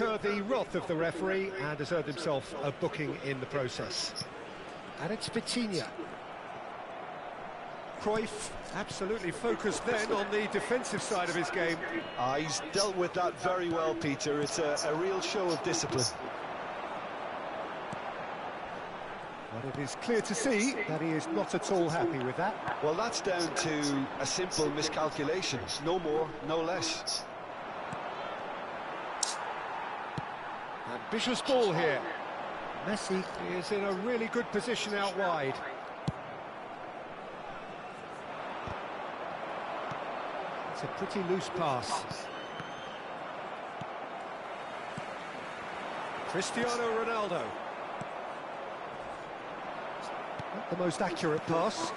incur the wrath of the referee and has earned himself a booking in the process. And it's Vitinha. Cruyff absolutely focused then on the defensive side of his game. He's dealt with that very well, Peter. It's a real show of discipline. But it is clear to see that he is not at all happy with that. Well, that's down to a simple miscalculation. No more, no less. Ambitious ball here. Messi is in a really good position out wide. It's a pretty loose pass. Cristiano Ronaldo. Not the most accurate pass.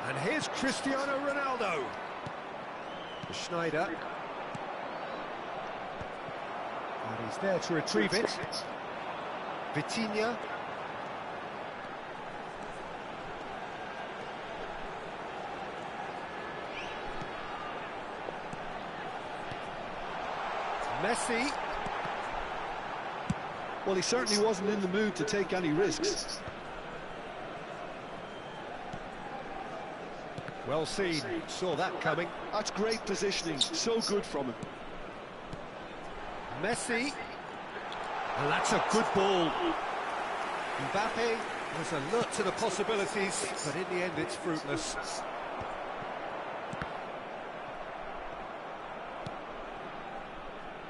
And here's Cristiano Ronaldo. Schneider. And he's there to retrieve it. Vitinha. Messi. Well, he certainly wasn't in the mood to take any risks. Well seen, saw that coming. That's great positioning, so good from him. Messi. And that's a good ball. Mbappe was alert to the possibilities, but in the end it's fruitless.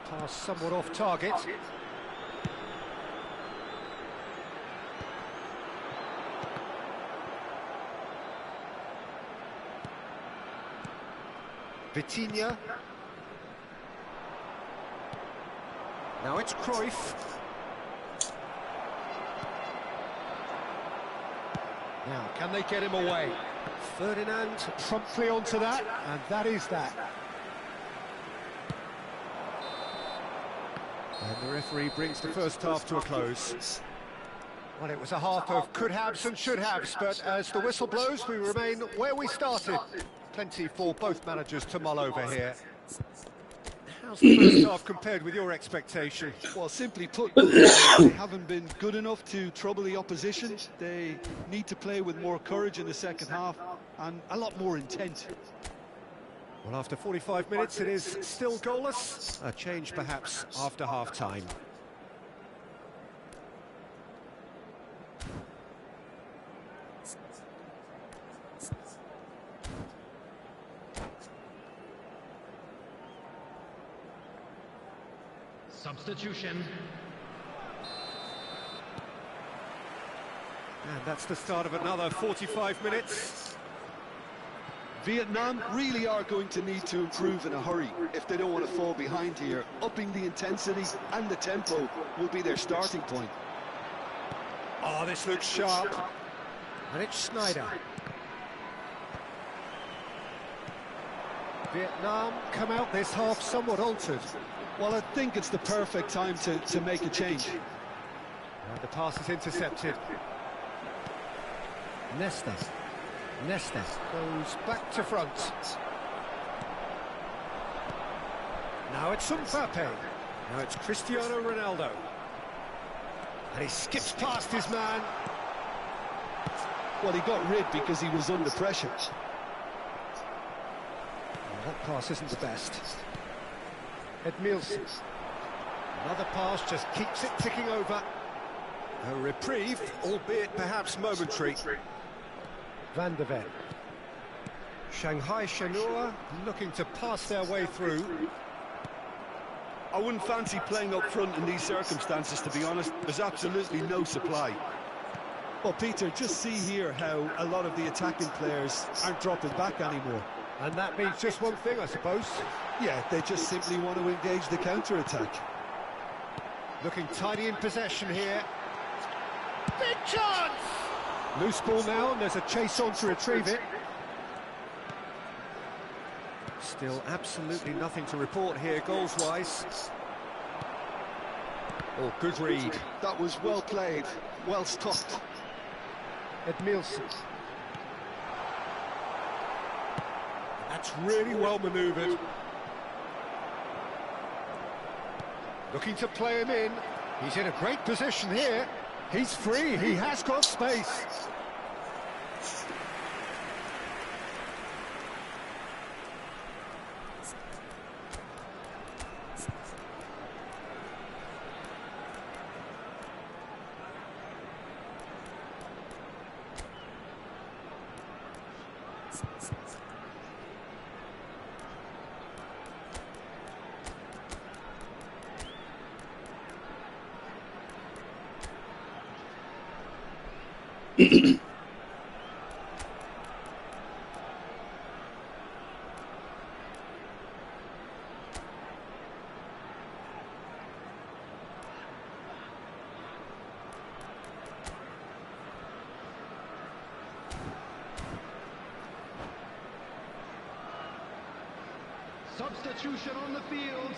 Pass somewhat off target. Vitinha. Now it's Cruyff. Now, can they get him away? Ferdinand promptly onto that, and that is that. And the referee brings the first half to a close. Well, it was a half of could-haves and should-haves, but as the whistle blows, we remain where we started. Plenty for both managers to mull over here. How's the first half compared with your expectation? Well, simply put, they haven't been good enough to trouble the opposition. They need to play with more courage in the second half and a lot more intent. Well, after 45 minutes, it is still goalless. A change, perhaps, after half-time. Substitution. And that's the start of another 45 minutes. Vietnam really are going to need to improve in a hurry if they don't want to fall behind here. Upping the intensity and the tempo will be their starting point. Oh, this looks sharp. And it's Schneider. Vietnam come out this half somewhat altered. Well, I think it's the perfect time to make a change. And the pass is intercepted. Nesta goes back to front. Now it's Mbappe. Now it's Cristiano Ronaldo. And he skips past his man. Well, he got rid because he was under pressure. Well, that pass isn't the best. Edmilson. Another pass just keeps it ticking over. A reprieve, albeit perhaps momentary. Van der Ven. Shanghai Shenhua looking to pass their way through. I wouldn't fancy playing up front in these circumstances, to be honest. There's absolutely no supply. Well, Peter, just see here how a lot of the attacking players aren't dropping back anymore. And that means just one thing, I suppose. Yeah, they just simply want to engage the counter-attack. Looking tidy in possession here. Big chance! Loose ball now, and there's a chase on to retrieve it. Still absolutely nothing to report here, goals-wise. Oh, good read. That was well played, well stopped. Edmilson. That's really well manoeuvred. Looking to play him in. He's in a great position here. He's free, he has got space. Substitution on the field.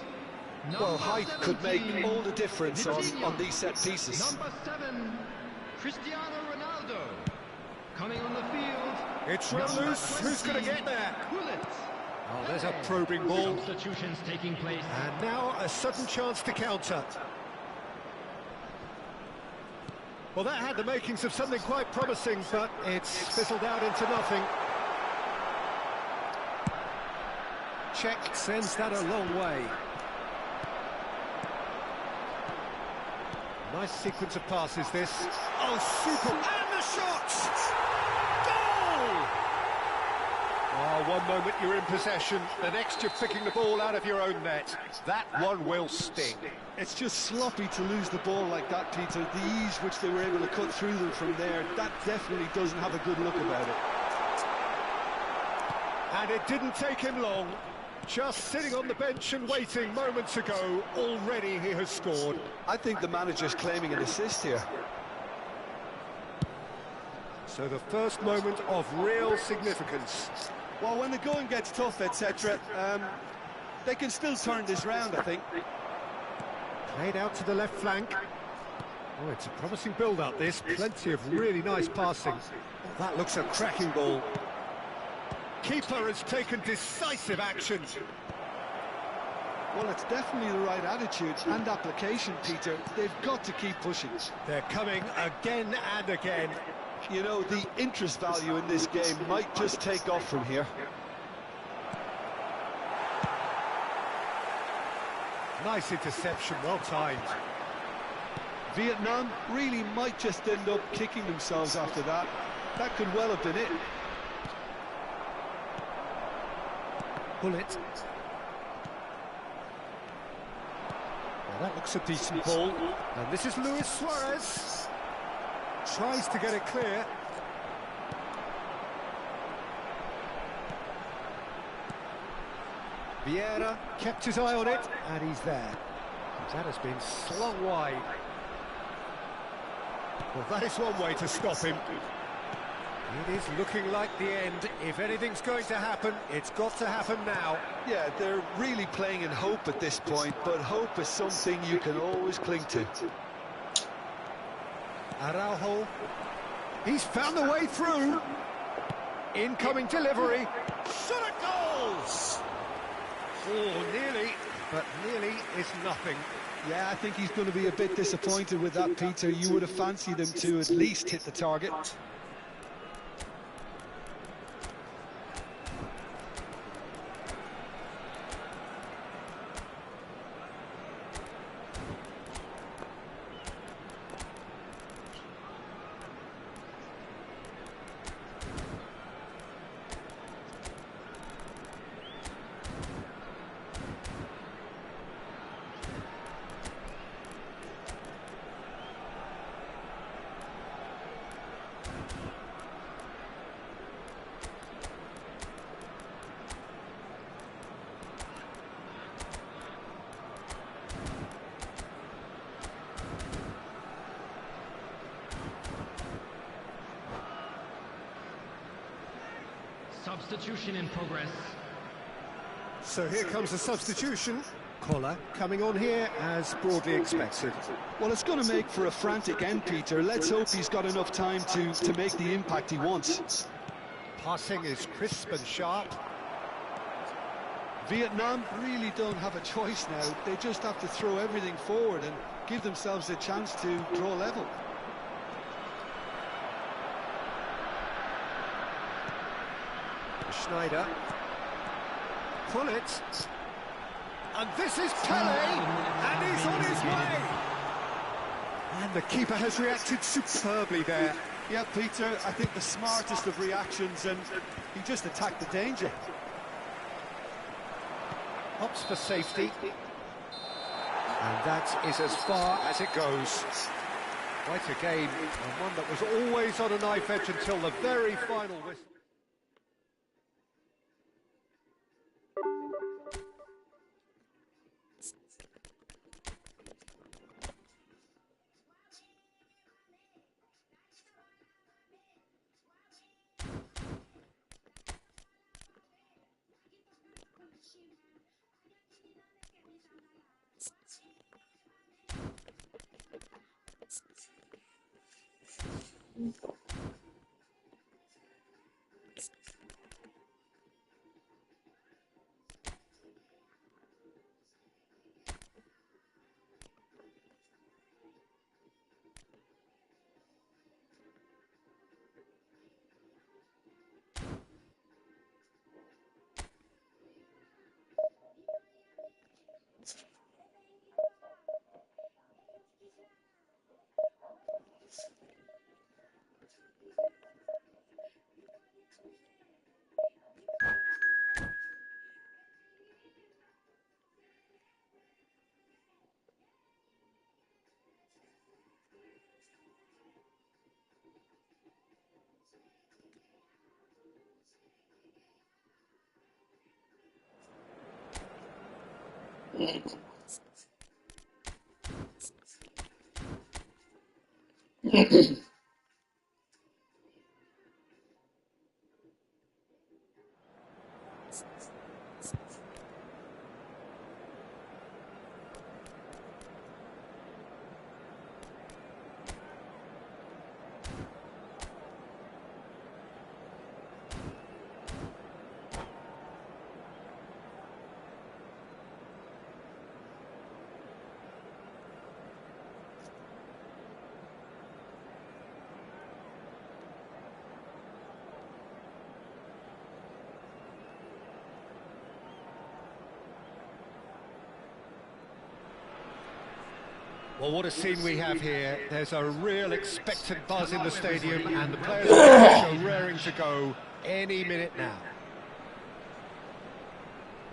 Well, height could make all the difference on these set pieces. Number 7, Cristiano Ronaldo. Coming on the field. It's loose. Who's going to get there? Oh, there's a probing ball. Substitutions taking place. And now a sudden chance to counter. Well, that had the makings of something quite promising, but it's fizzled out into nothing. Check sends that a long way. Nice sequence of passes, this. Oh, super! And the shot! Goal! Oh, one moment you're in possession, the next you're picking the ball out of your own net. That one will sting. It's just sloppy to lose the ball like that, Peter. The ease which they were able to cut through them from there, that definitely doesn't have a good look about it. And it didn't take him long. Just sitting on the bench and waiting moments ago, already he has scored. I think the manager's claiming an assist here. So the first moment of real significance. Well, when the going gets tough, etc., they can still turn this round, I think. Played out to the left flank. Oh, it's a promising build-up, this. Plenty of really nice passing. Oh, that looks a cracking ball. Keeper has taken decisive action. Well, it's definitely the right attitude and application, Peter. They've got to keep pushing. They're coming again and again. You know, the interest value in this game might just take off from here. Nice interception, well timed. Vietnam really might just end up kicking themselves after that. That could well have been it. Bullet. Well, that looks a decent ball. And this is Luis Suarez. Tries to get it clear. Vieira kept his eye on it, and he's there. That has been slung wide. Well, that is one way to stop him. It is looking like the end. If anything's going to happen, it's got to happen now. Yeah, they're really playing in hope at this point, but hope is something you can always cling to. Araujo. He's found the way through. Incoming delivery. Shot at goals! Oh, nearly, but nearly is nothing. Yeah, I think he's going to be a bit disappointed with that, Peter. You would have fancied him to at least hit the target. Substitution in progress. So here comes the substitution. Collar coming on here as broadly expected. Well, it's going to make for a frantic end, Peter. Let's hope he's got enough time to make the impact he wants. Passing is crisp and sharp. Vietnam really don't have a choice now. They just have to throw everything forward and give themselves a chance to draw level. Schneider. Pull it. And this is Pele, and he's on his way. And the keeper has reacted superbly there. Yeah, Peter, I think the smartest of reactions, and he just attacked the danger. Opts for safety. And that is as far as it goes. Quite a game, and one that was always on a knife edge until the very final whistle. Well, what a scene we have here. There's a real expectant buzz in the stadium, and the players are raring to go any minute now.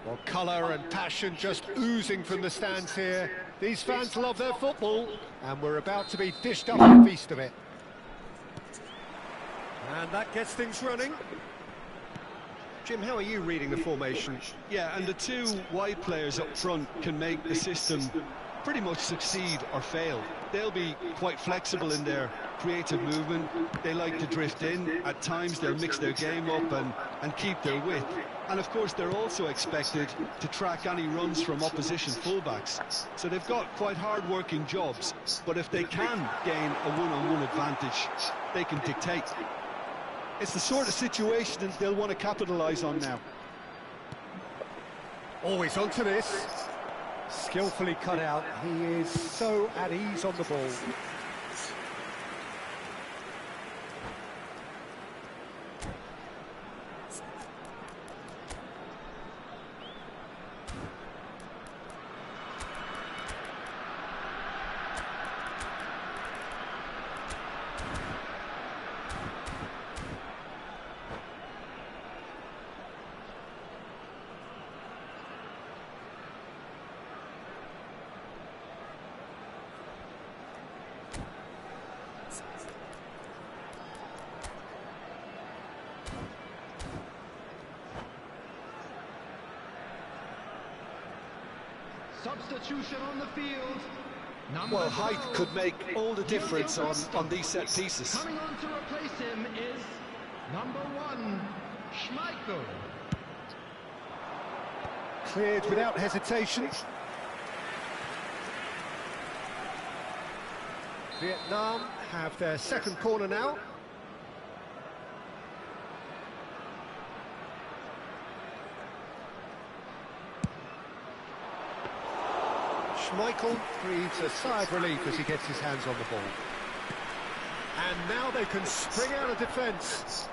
Well, colour and passion just oozing from the stands here. These fans love their football, and we're about to be dished up a feast of it. And that gets things running. Jim, how are you reading the formation? Yeah, and the two wide players up front can make the system pretty much succeed or fail. They'll be quite flexible in their creative movement. They like to drift in. At times they'll mix their game up and keep their width. And of course they're also expected to track any runs from opposition fullbacks. So they've got quite hard-working jobs, but if they can gain a one-on-one advantage, they can dictate. It's the sort of situation that they'll want to capitalise on now. Always onto this. Skillfully cut out. He is so at ease on the ball. Substitution on the field. Well, height could make all the difference on these set pieces. Coming on to replace him is number 1, Schmeichel. Cleared without hesitation. Vietnam have their second corner now. Schmeichel breathes a sigh of relief as he gets his hands on the ball. And now they can spring out of defence.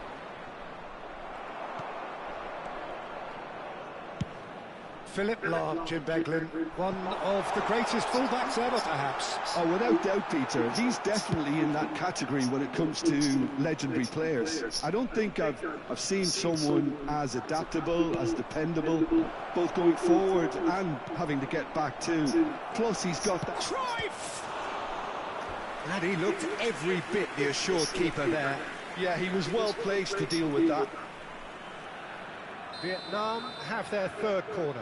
Philip Lahm, Jim Beglin, one of the greatest fullbacks ever, perhaps. Oh, without doubt, Peter. He's definitely in that category when it comes to legendary players. I don't think I've seen someone as adaptable, as dependable, both going forward and having to get back too. Plus, he's got that... Cruyff! And he looked every bit the assured keeper there. Yeah, he was well placed to deal with that. Vietnam have their third corner.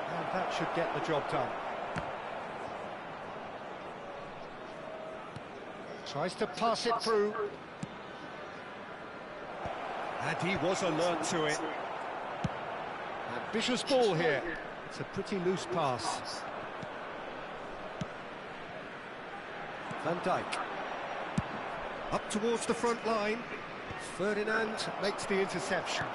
And that should get the job done. Tries to pass it through. And he was alert to it. Ambitious ball here. It's a pretty loose pass. Van Dijk. Up towards the front line. Ferdinand makes the interception.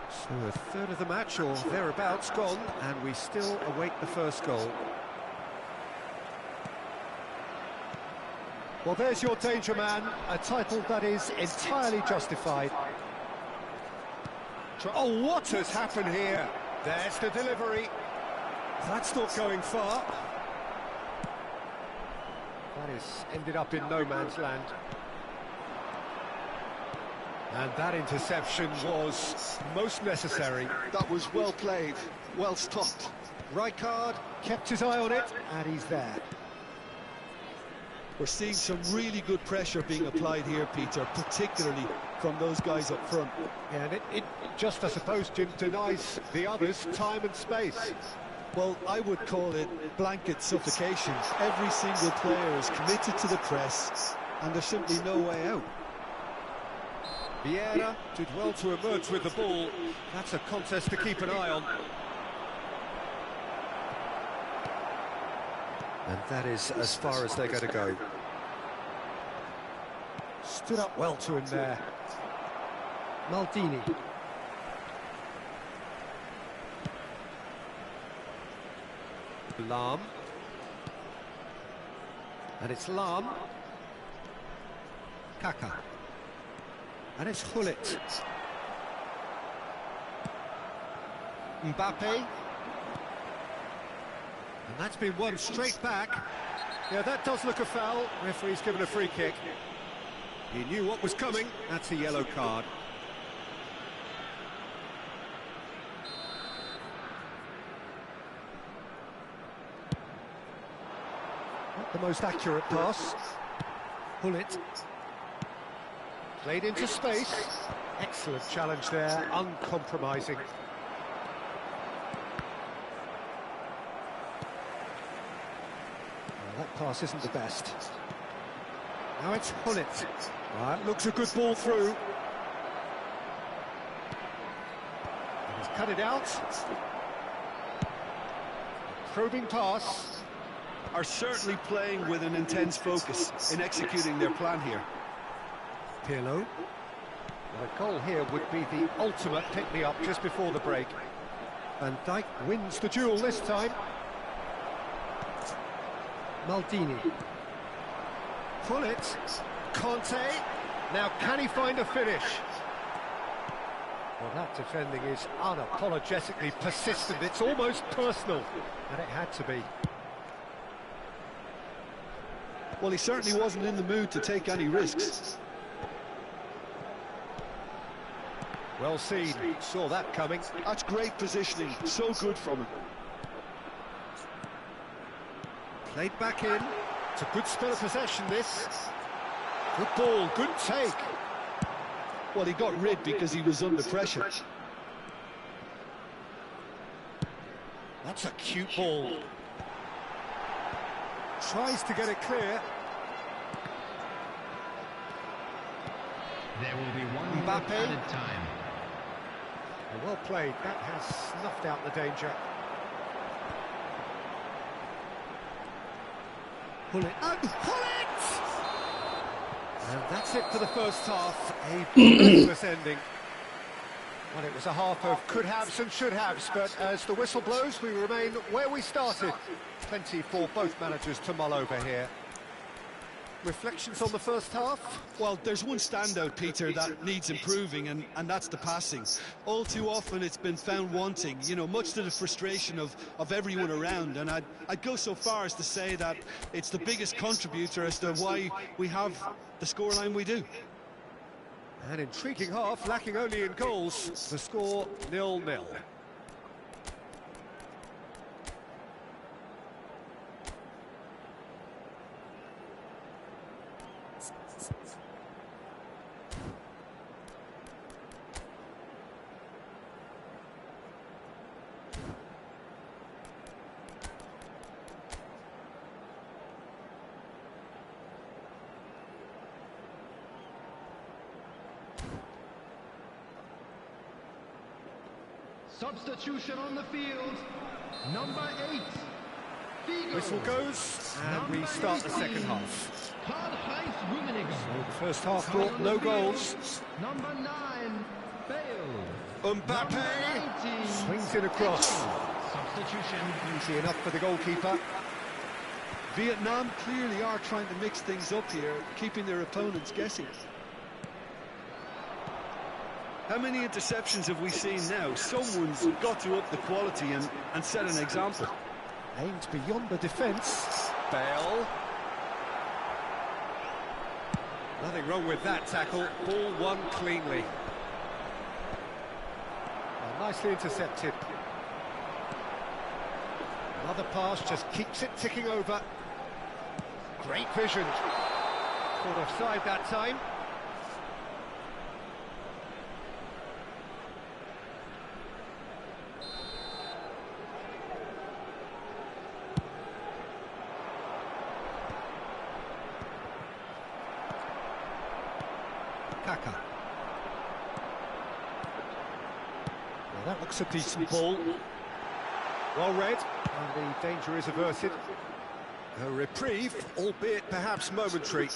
So a third of the match, or thereabouts, gone, and we still await the first goal. Well, there's your danger man, a title that is entirely justified. Oh, what has happened here? There's the delivery. That's not going far. That is ended up in no man's land. And that interception was most necessary. That was well played, well stopped. Rijkaard kept his eye on it, and he's there. We're seeing some really good pressure being applied here, Peter, particularly from those guys up front. Yeah, and it just, I suppose, Jim, denies the others time and space. Well, I would call it blanket suffocation. Every single player is committed to the press, and there's simply no way out. Vieira did well to emerge with the ball. That's a contest to keep an eye on. And that is as far as they're going to go. Stood up well to him there. Maldini. Lahm. And it's Lahm. Kaka. And it's Gullit. Mbappe. And that's been won straight back. Yeah, that does look a foul. Referee's given a free kick. He knew what was coming. That's a yellow card. Not the most accurate pass. Gullit. Played into space. Excellent challenge there, uncompromising. Well, that pass isn't the best. Now it's Gullit. That looks a good ball through. And he's cut it out. Probing pass. Are certainly playing with an intense focus in executing their plan here. Pirlo. Well, a goal here would be the ultimate pick-me-up just before the break. Van Dijk wins the duel this time. Maldini. Gullit. Conte. Now can he find a finish? Well, that defending is unapologetically persistent. It's almost personal, and it had to be. Well, he certainly wasn't in the mood to take any risks. Well seen, saw that coming. That's great positioning, so good from him. Played back in. It's a good spell of possession, this. Good ball, good take. Well, he got rid because he was under pressure. That's a cute ball. Tries to get it clear. There will be one Mbappe. minute added time. Well played, that has snuffed out the danger. Gullit. And that's it for the first half. A breathless ending. Well, it was a half of could-haves and should-haves, but as the whistle blows, we remain where we started. Plenty for both managers to mull over here. Reflections on the first half? Well, there's one standout, Peter, that needs improving, and that's the passing. All too often it's been found wanting, you know, much to the frustration of everyone around, and I'd go so far as to say that it's the biggest contributor as to why we have the scoreline we do. An intriguing half, lacking only in goals. The score 0-0. Substitution on the field. Number 8. Figo. Whistle goes, and we start the second half. Karl-Heinz Rummenigge. So the first half brought no goals. Number 9. Bale. Mbappe swings in across. Substitution. Easy enough for the goalkeeper. Vietnam clearly are trying to mix things up here, keeping their opponents guessing. How many interceptions have we seen now? Someone's got to up the quality and set an example. Aimed beyond the defence. Bale. Nothing wrong with that tackle. Ball won cleanly. Well, nicely intercepted. Another pass just keeps it ticking over. Great vision. Caught offside that time. Kaka. Well, that looks a decent ball. Well read, and the danger is averted. A reprieve, albeit perhaps momentary.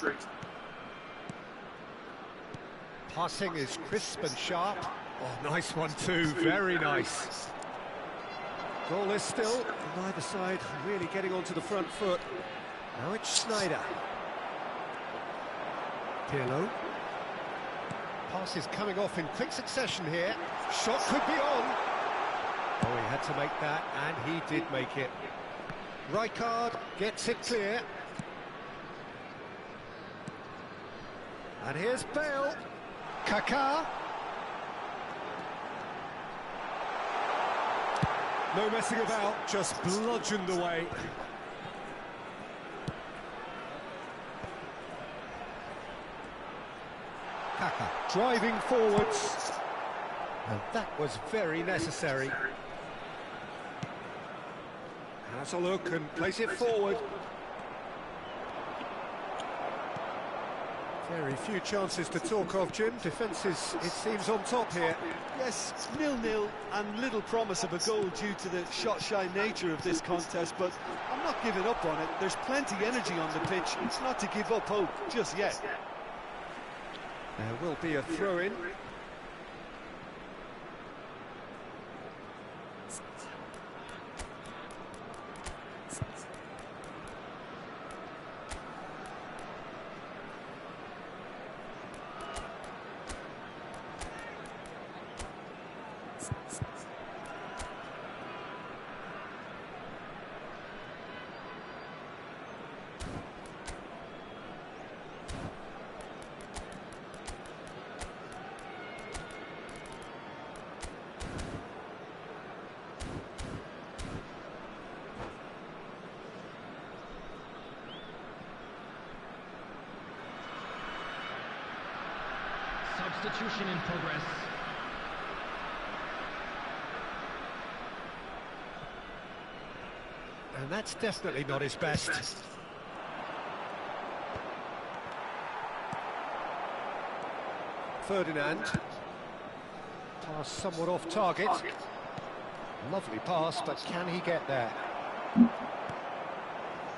Passing is crisp and sharp. Oh, nice one too, very nice. Goalless still, and either side really getting onto the front foot. Now it's Schneider. Pirlo. Pass is coming off in quick succession here. Shot could be on. Oh, he had to make that, and he did make it. Rijkaard gets it clear. And here's Bale. Kaká. No messing about, just bludgeoned away. Kaka driving forwards, and that was very necessary. Has a look and plays it forward. Very few chances to talk of, Jim. Defence is, it seems, on top here. Yes, 0-0 and little promise of a goal due to the shot-shy nature of this contest, but I'm not giving up on it. There's plenty energy on the pitch. It's not to give up hope just yet. There will be a throw-in. Substitution in progress. And that's definitely not his best. Ferdinand. Pass somewhat off target. Lovely pass, but can he get there?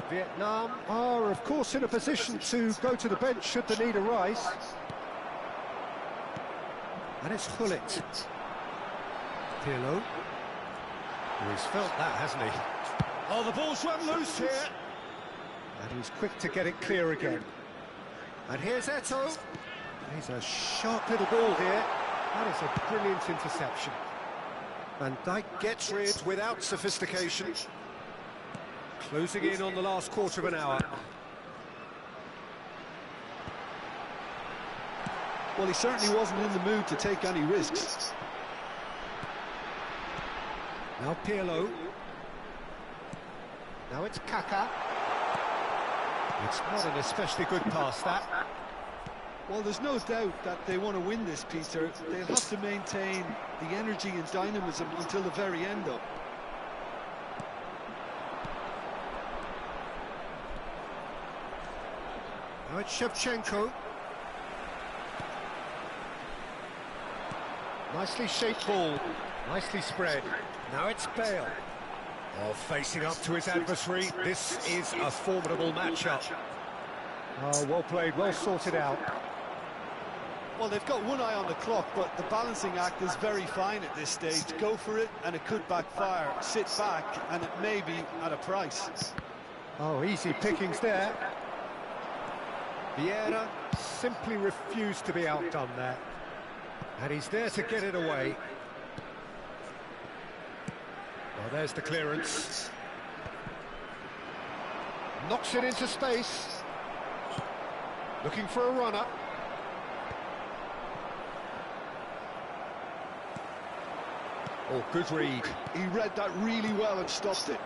Vietnam are, of course, in a position to go to the bench should the need arise. And it's Hullet. Pirlo. He's felt that, hasn't he? Oh, the ball's run loose here. And he's quick to get it clear again. And here's Eto'o. He's a sharp little ball here. That is a brilliant interception. Van Dijk gets rid without sophistication. Closing in on the last quarter of an hour. Well, he certainly wasn't in the mood to take any risks. Now Pirlo. Now it's Kaka. It's not an especially good pass, that. Well, there's no doubt that they want to win this, Peter. They'll have to maintain the energy and dynamism until the very end, though. Now it's Shevchenko. Nicely shaped ball, nicely spread. Now it's Bale. Oh, facing up to his adversary. This is a formidable matchup. Oh, well played, well sorted out. Well, they've got one eye on the clock, but the balancing act is very fine at this stage. Go for it, and it could backfire. Sit back, and it may be at a price. Oh, easy pickings there. Vieira simply refused to be outdone there. And he's there to get it away. Well, there's the clearance. Knocks it into space. Looking for a runner. Oh, good read. He read that really well and stopped it.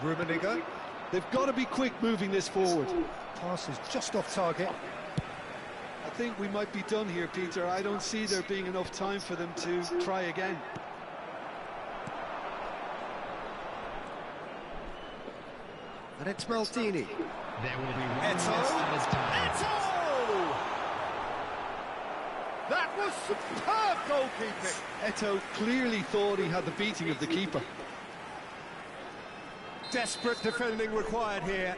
Rummenigge. They've got to be quick moving this forward. Pass is just off target. I think we might be done here, Peter. I don't see there being enough time for them to try again. And it's Maldini. There will be one Eto'o. less added time. Eto'o! That was superb goalkeeping. Eto'o clearly thought he had the beating of the keeper. Desperate defending required here.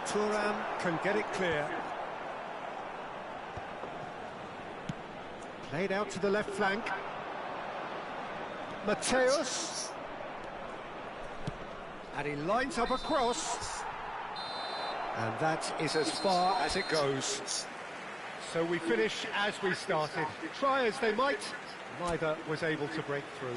Thuram can get it clear. Played out to the left flank. Mateus. And he lines up a cross. And that is as far as it goes. So we finish as we started. Try as they might, neither was able to break through.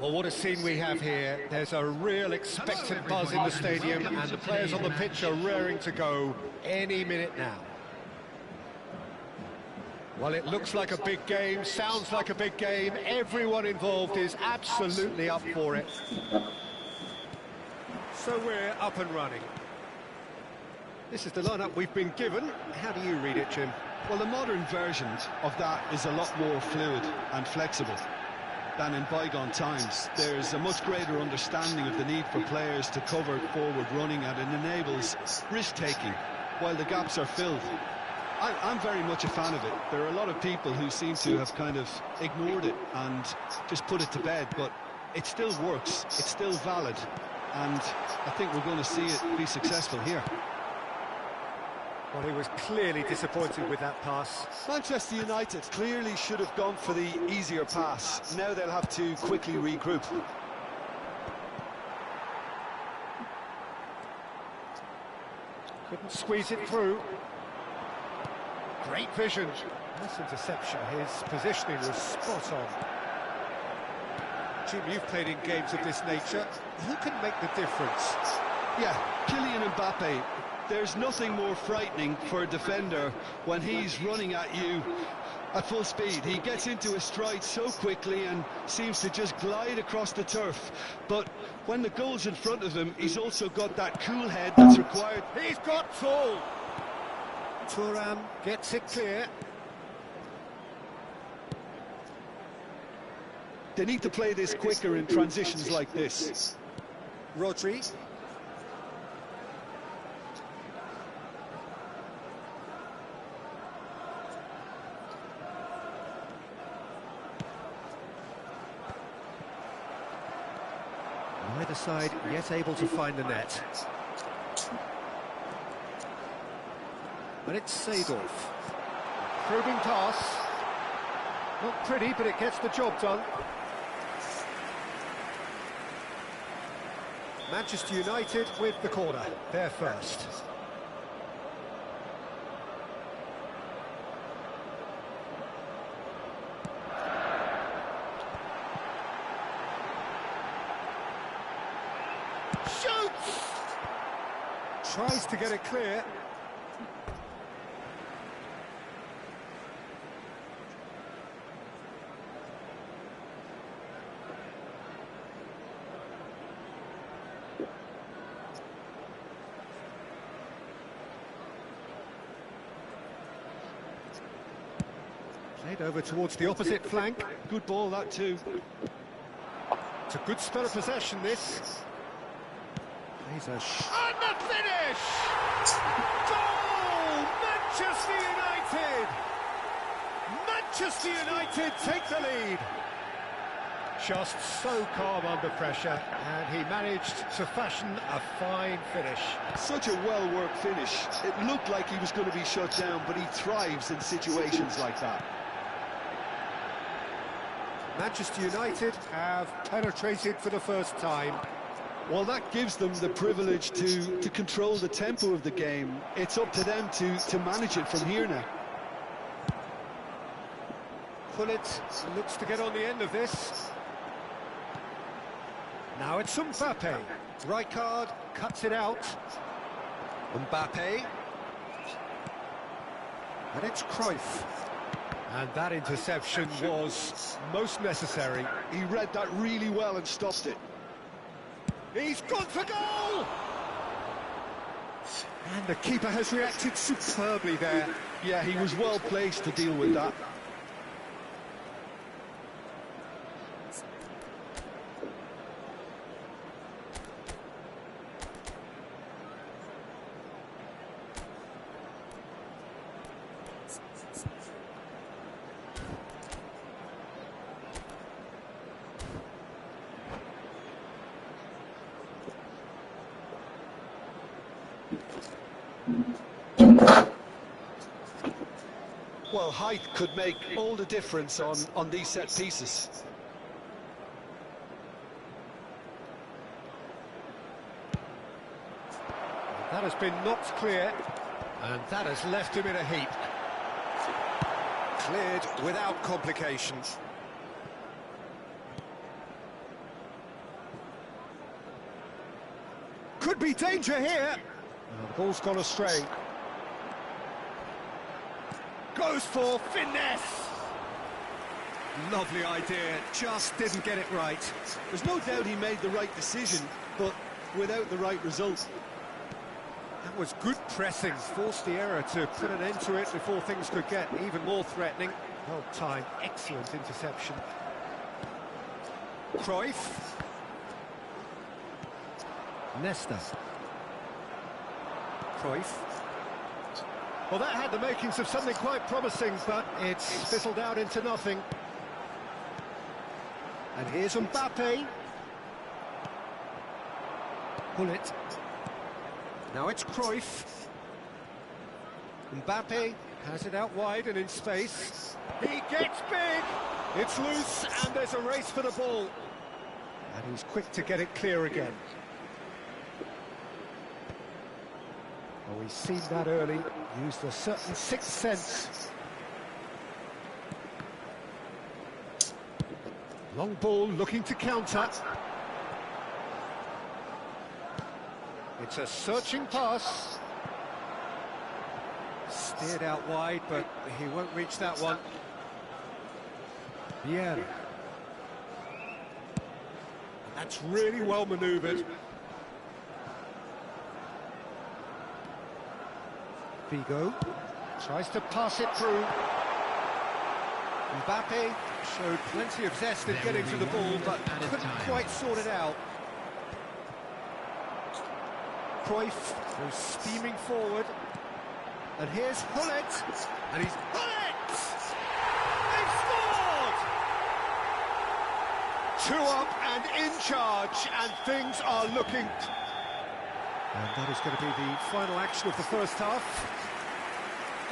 Well, what a scene we have here. There's a real expectant buzz in the stadium, and the players on the pitch are raring to go any minute now. Well, it looks like a big game, sounds like a big game. Everyone involved is absolutely up for it. So we're up and running. This is the lineup we've been given. How do you read it, Jim? Well, the modern version of that is a lot more fluid and flexible than in bygone times. There's a much greater understanding of the need for players to cover forward running, and it enables risk-taking while the gaps are filled. I'm very much a fan of it. There are a lot of people who seem to have kind of ignored it and just put it to bed, but it still works, it's still valid, and I think we're going to see it be successful here. Well, he was clearly disappointed with that pass. Manchester United clearly should have gone for the easier pass. Now they'll have to quickly regroup. Couldn't squeeze it through. Great vision. Nice interception. His positioning was spot on. Jim, you've played in games of this nature. Who can make the difference? Yeah, Kylian Mbappe. There's nothing more frightening for a defender when he's running at you at full speed. He gets into a stride so quickly and seems to just glide across the turf. But when the goal's in front of him, he's also got that cool head that's required. He's got full. Thuram gets it clear. They need to play this quicker in transitions like this. Rodri. Neither side yet able to find the net. And it's Seedorf. Probing pass. Not pretty, but it gets the job done. Manchester United with the corner. They're first. Shoots! Tries to get it clear. Played over towards the opposite flank. Good ball, that too. It's a good spell of possession, this. Plays a and the finish! Goal! Manchester United! Manchester United take the lead. Just so calm under pressure, and he managed to fashion a fine finish. Such a well-worked finish. It looked like he was going to be shut down, but he thrives in situations like that. Manchester United have penetrated for the first time. Well, that gives them the privilege to control the tempo of the game. It's up to them to manage it from here now. Pullet looks to get on the end of this. Now it's Mbappe. Rijkaard cuts it out. Mbappe. And it's Cruyff. And that interception was most necessary. He read that really well and stopped it. He's gone for goal! And the keeper has reacted superbly there. Yeah, he was well placed to deal with that. Well, height could make all the difference on these set pieces. That has been knocked clear, and that has left him in a heap. Cleared without complications. could be danger here. The ball's gone astray. Goes for finesse. Lovely idea, just didn't get it right. There's no doubt he made the right decision, but without the right result. That was good pressing, forced the error to put an end to it before things could get even more threatening. Well timed, excellent interception. Cruyff. Nesta. Cruyff. Well, that had the makings of something quite promising, but it's fizzled out into nothing. And here's Mbappe. Pull it. Now it's Cruyff. Mbappe has it out wide and in space. He gets big! It's loose and there's a race for the ball. And he's quick to get it clear again. Oh, he's seen that early, used a certain sixth sense. Long ball looking to counter. It's a searching pass. Steered out wide, but he won't reach that one. Yeah. That's really well manoeuvred. Figo tries to pass it through. Mbappe showed plenty of zest in getting to the ball, but couldn't quite sort it out. Cruyff goes steaming forward. And here's Hullet. And he's Hullet! They've scored! 2 up and in charge, and things are looking... And that is going to be the final action of the first half.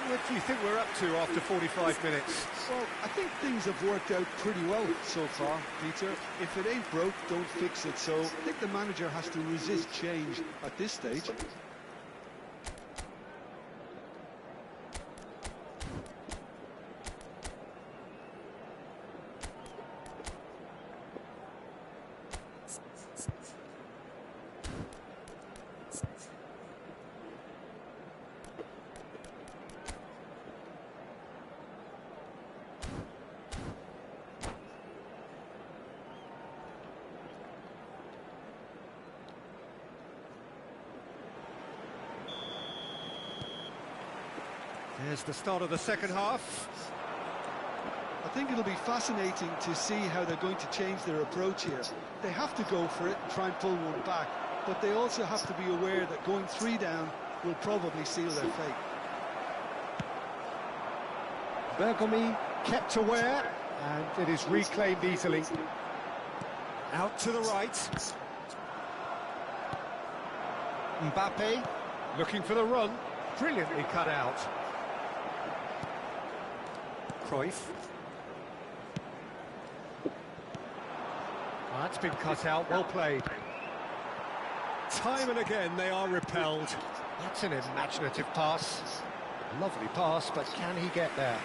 What do you think we're up to after 45 minutes? Well, I think things have worked out pretty well so far, Peter. If it ain't broke, don't fix it. So I think the manager has to resist change at this stage. There's the start of the second half. I think it'll be fascinating to see how they're going to change their approach here. They have to go for it and try and pull one back, but they also have to be aware that going 3 down will probably seal their fate. Bergomi kept aware, and it is reclaimed easily. Out to the right. Mbappe looking for the run. Brilliantly cut out. Cruyff. Oh, that's been cut out, well played. Time and again they are repelled. That's an imaginative pass. Lovely pass, but can he get there?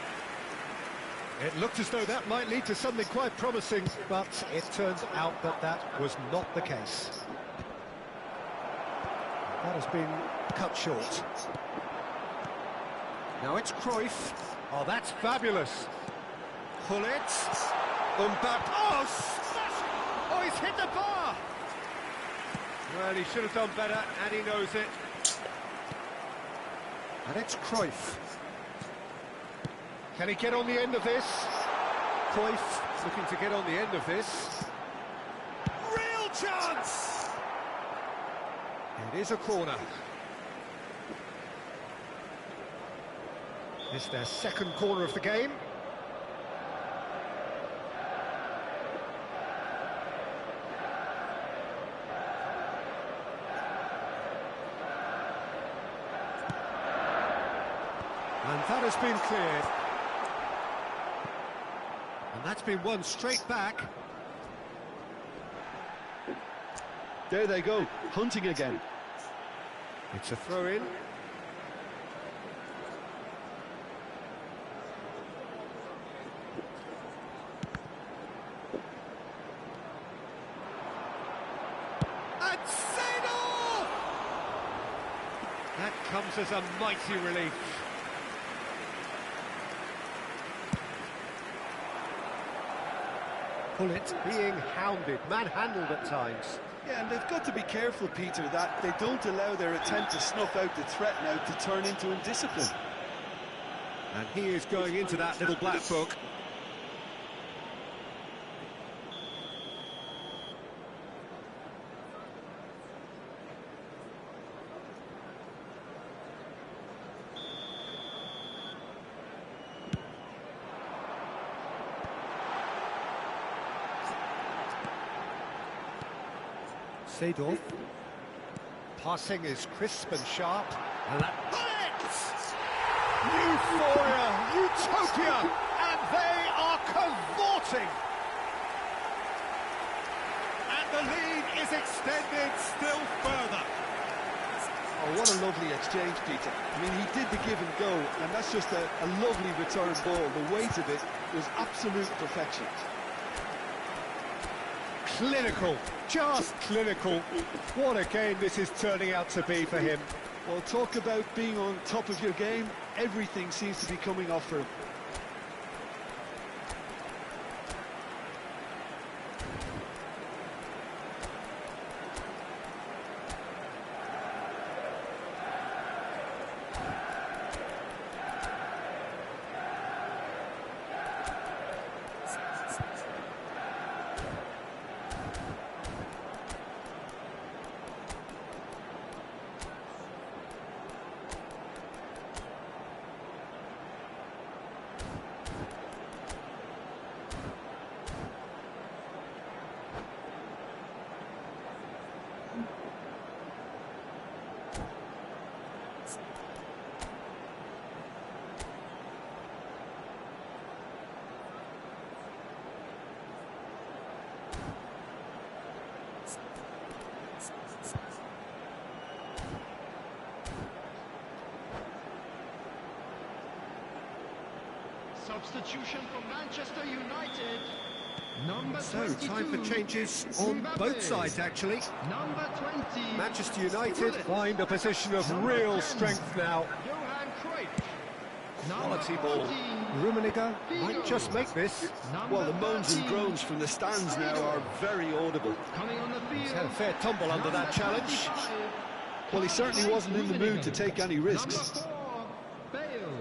It looked as though that might lead to something quite promising, but it turns out that that was not the case. That has been cut short. Now it's Cruyff. Oh, that's fabulous. Hullet. Mbappe. Oh, smash! Oh, he's hit the bar! Well, he should have done better, and he knows it. And it's Cruyff. Can he get on the end of this? Cruyff looking to get on the end of this. Real chance! It is a corner. It's their second corner of the game. And that has been cleared. And that's been won straight back. There they go, hunting again. It's a throw-in. That comes as a mighty relief. Pullet being hounded, manhandled at times. Yeah, and they've got to be careful, Peter, that they don't allow their attempt to snuff out the threat now to turn into indiscipline. And he is going into that little black book. Seedorf. Passing is crisp and sharp. And that euphoria, utopia, and they are cavorting. And the lead is extended still further. Oh, what a lovely exchange, Peter. I mean, he did the give and go, and that's just a lovely return ball. The weight of it was absolute perfection. Clinical, just clinical. What a game this is turning out to be for him. Well, talk about being on top of your game. Everything seems to be coming off for him. Substitution for Manchester United. Number So, 22, time for changes on Mbappe. both sides, actually. Number 20, Manchester United Pullet. find a position of Number real 10, strength now. Johan Cruyff. Quality Number ball. 14, Rummenigge might Figo. just make this. Number Well, the moans and 13, groans from the stands now are very audible. coming on the field. He's had a fair tumble under that challenge. 25, Well, he certainly wasn't in the mood to take any risks. Number 4, Bale.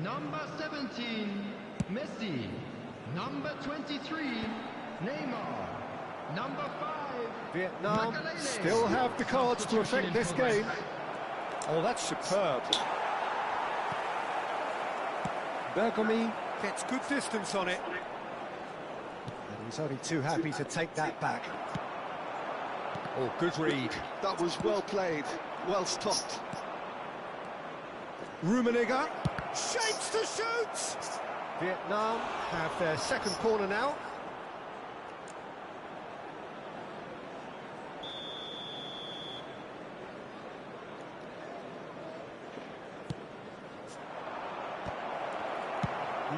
Number 17, Messi. Number 23, Neymar. Number 5, Vietnam Makelele. still have the cards to affect this game. Oh, that's superb. Bergomi gets good distance on it. And he's only too happy to take that back. Oh, good read. That was well played, well stopped. Rummenigge shapes to shoot. Vietnam have their second corner now.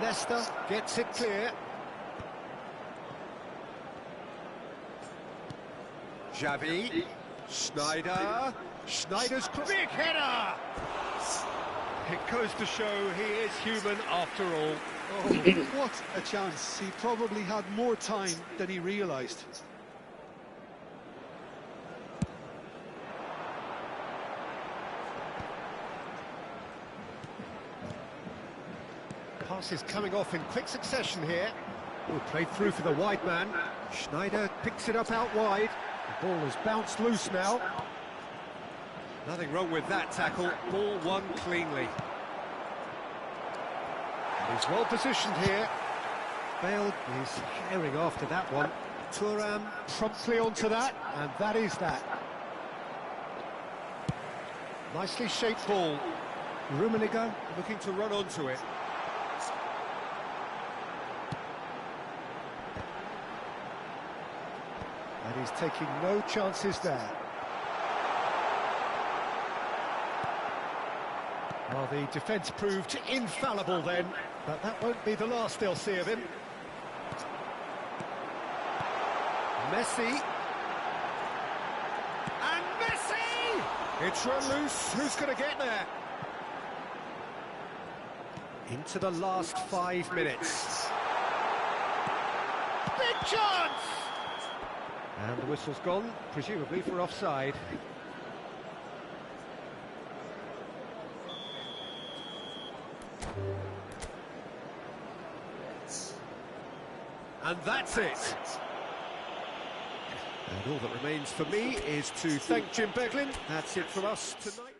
Leicester gets it clear. Xavi, Schneider, Schneider's big header! It goes to show he is human after all. Oh, what a chance. He probably had more time than he realised. Pass is coming off in quick succession here. Oh, played through for the wide man. Schneider picks it up out wide. The ball has bounced loose now. Nothing wrong with that tackle. Ball won cleanly. He's well positioned here. Bale is herring after that one. Thuram promptly onto that, and that is that. Nicely shaped ball. Rummenigge looking to run onto it. And he's taking no chances there. Well, the defence proved infallible then, but that won't be the last they'll see of him. Messi. And Messi! It's run loose. Who's going to get there? Into the last 5 minutes. Big chance! And the whistle's gone, presumably for offside. And that's it. And all that remains for me is to thank Jim Beglin. That's it from us tonight.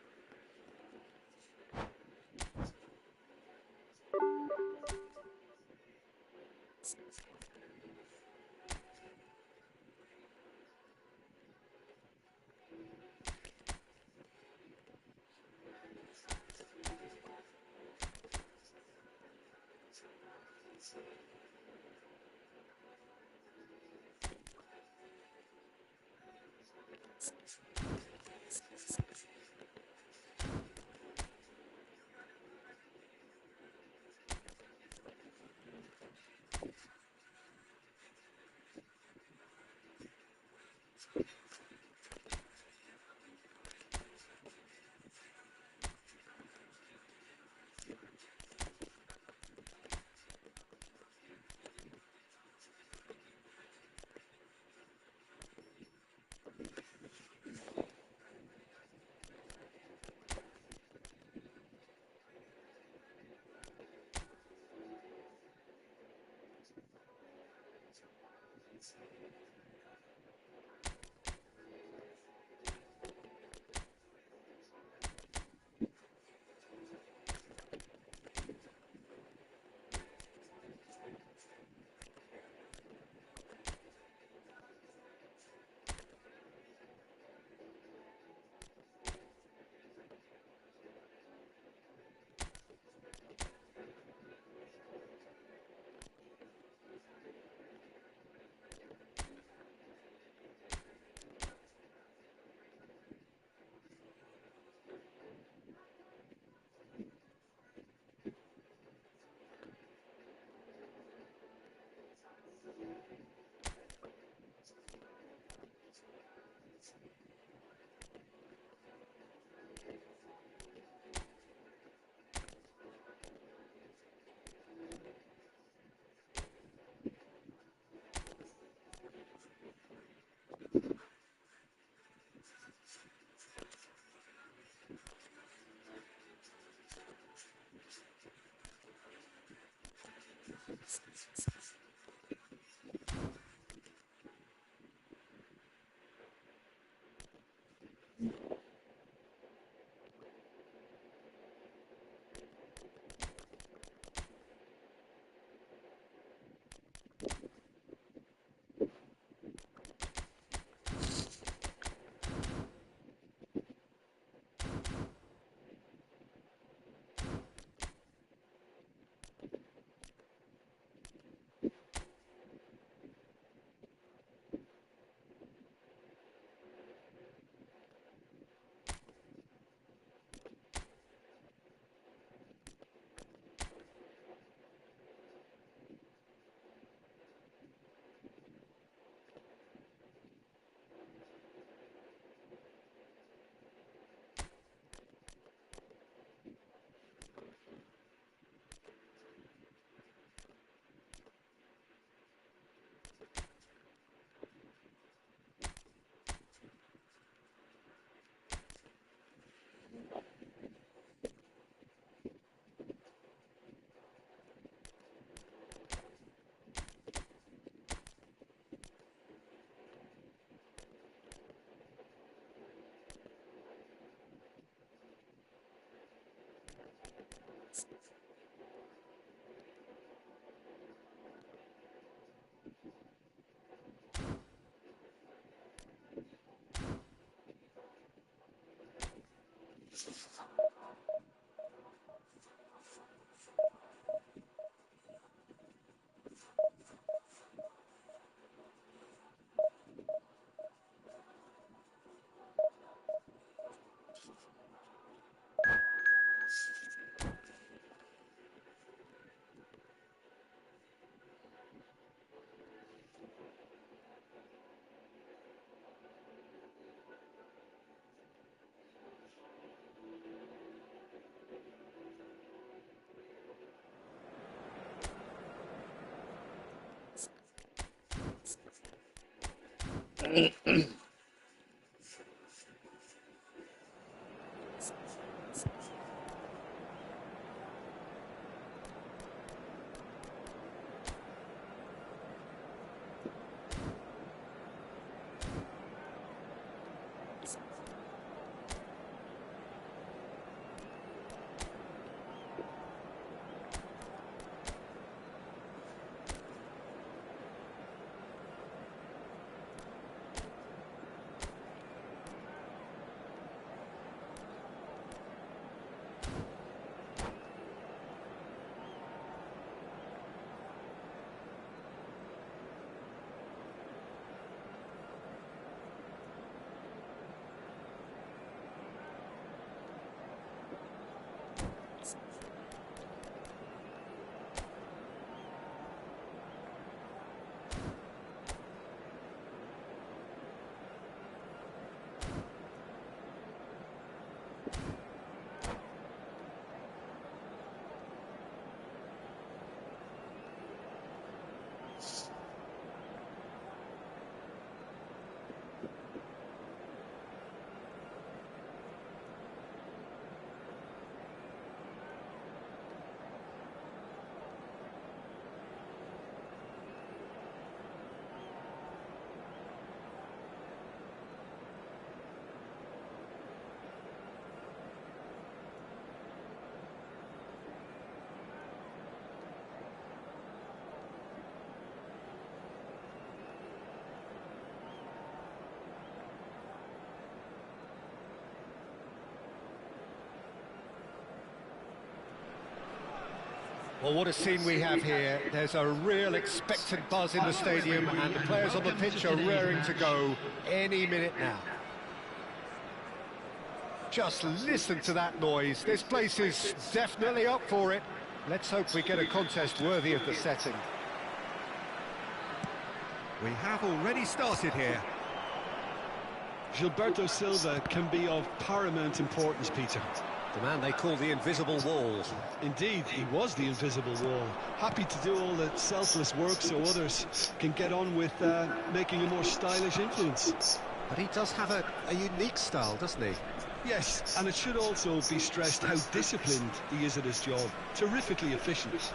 Well, what a scene we have here. There's a real expectant buzz in the stadium, and the players on the pitch are raring to go any minute now. Just listen to that noise. This place is definitely up for it. Let's hope we get a contest worthy of the setting. We have already started here. Gilberto Silva can be of paramount importance, Peter. The man they call the invisible wall. Indeed, he was the invisible wall. Happy to do all the selfless work so others can get on with making a more stylish influence. But he does have a unique style, doesn't he? Yes, and it should also be stressed how disciplined he is at his job. Terrifically efficient.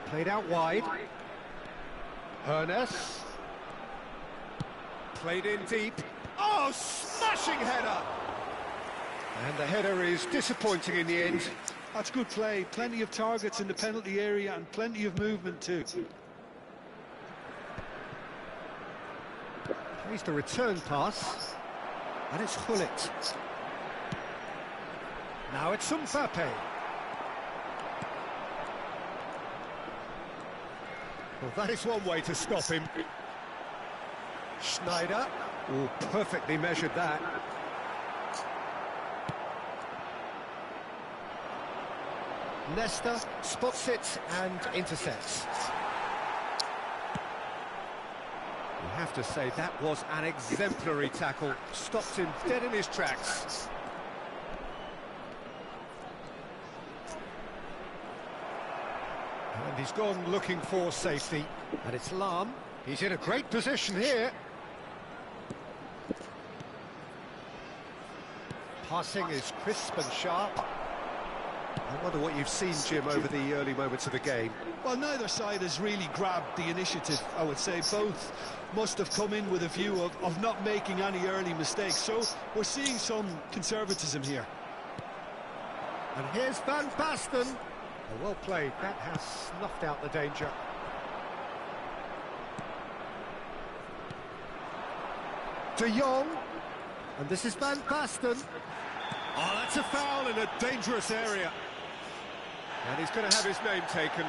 Played out wide. Ernest. Played in deep. Oh, smashing header! And the header is disappointing in the end. That's good play. Plenty of targets in the penalty area and plenty of movement too. Plays the return pass. And it's Hullet. Now it's Mbappe. Well, that is one way to stop him. Schneider. Oh, perfectly measured that. Nesta spots it and intercepts. We have to say that was an exemplary tackle. Stopped him dead in his tracks. And he's gone looking for safety. And it's Lahm. He's in a great position here. Passing is crisp and sharp. I wonder what you've seen, Jim, over the early moments of the game. Well, neither side has really grabbed the initiative, I would say. Both must have come in with a view of not making any early mistakes. So we're seeing some conservatism here. And here's Van Basten. Oh, well played. That has snuffed out the danger. De Jong. And this is Van Basten. Oh, that's a foul in a dangerous area. And he's going to have his name taken.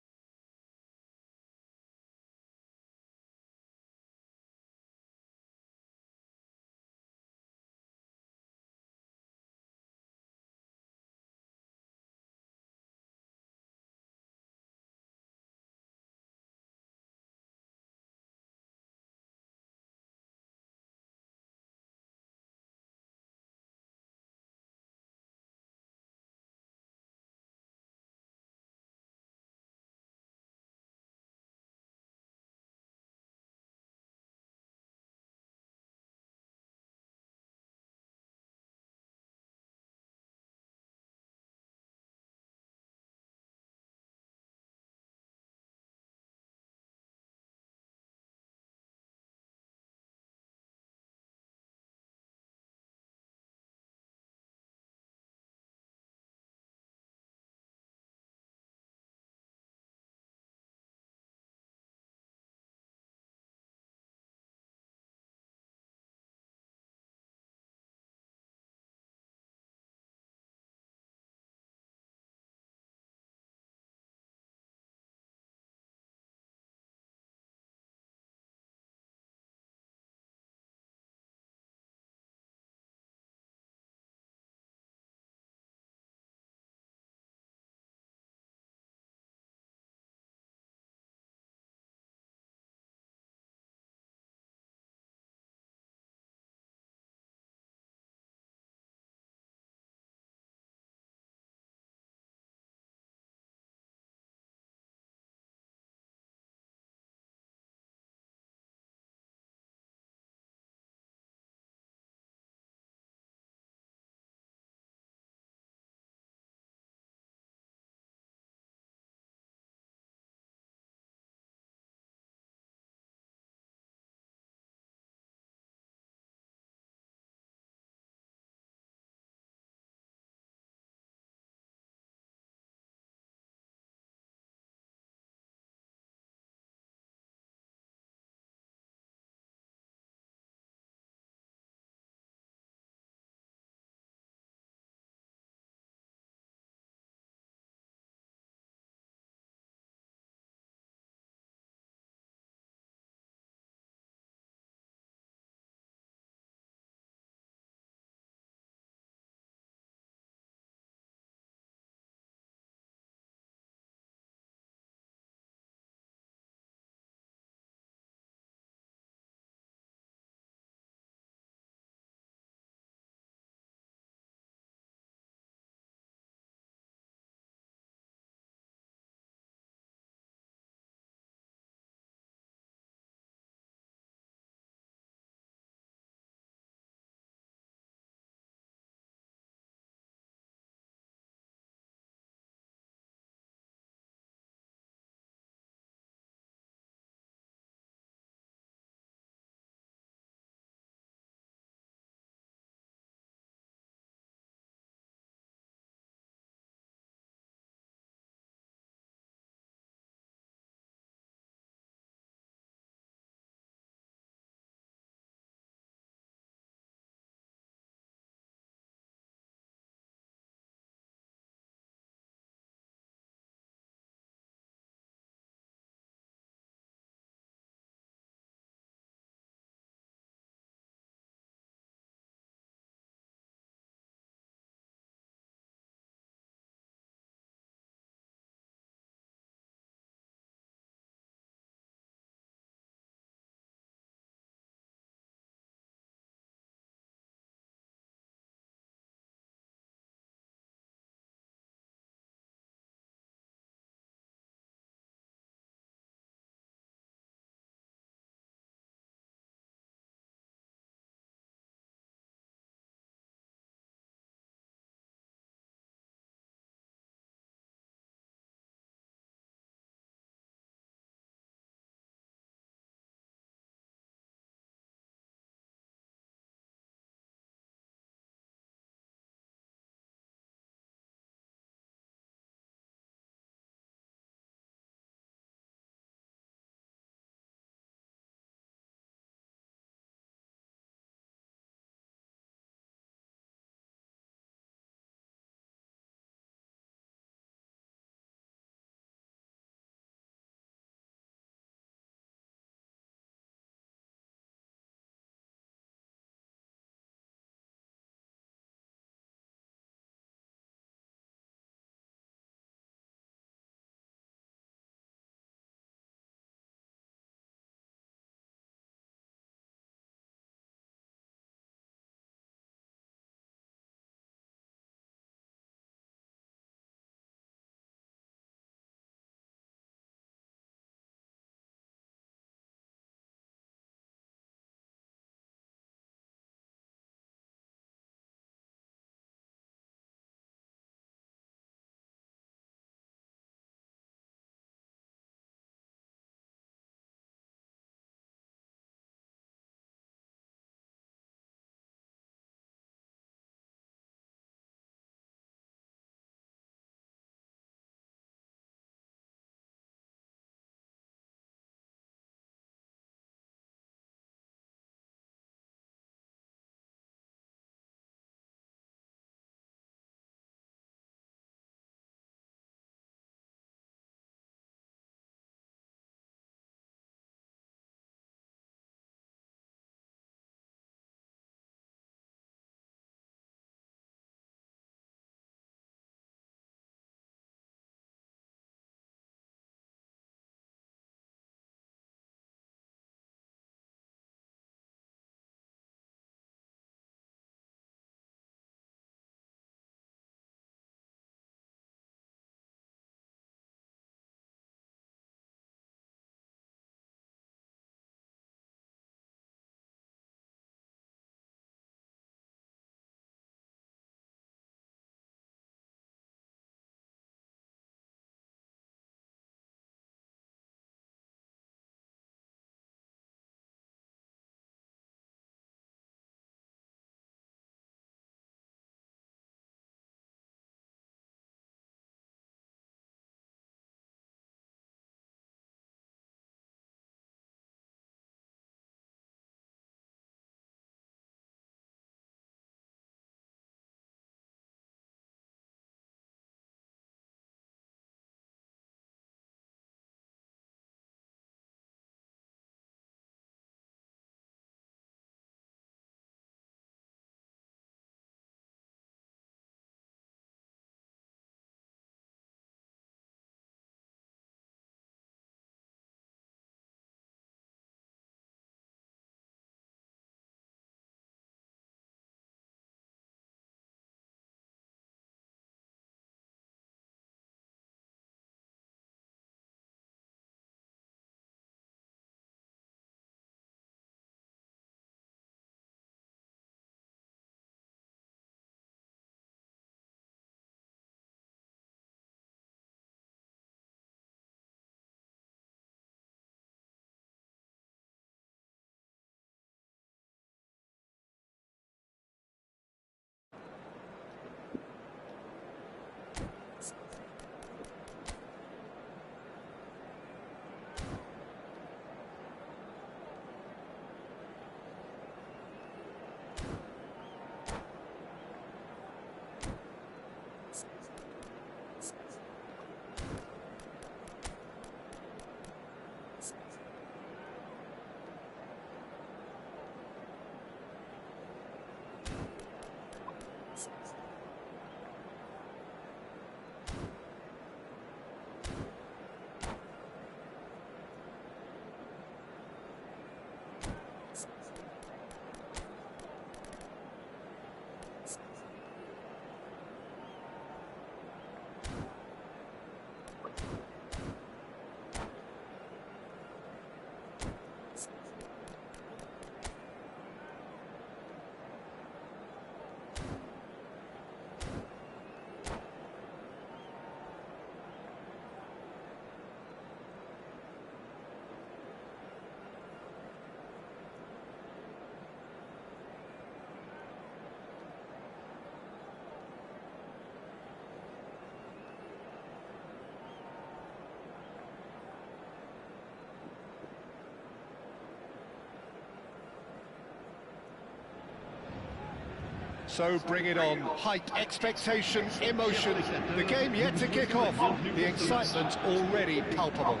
So bring it on. Hype, expectation, emotion. The game yet to kick off. The excitement already palpable.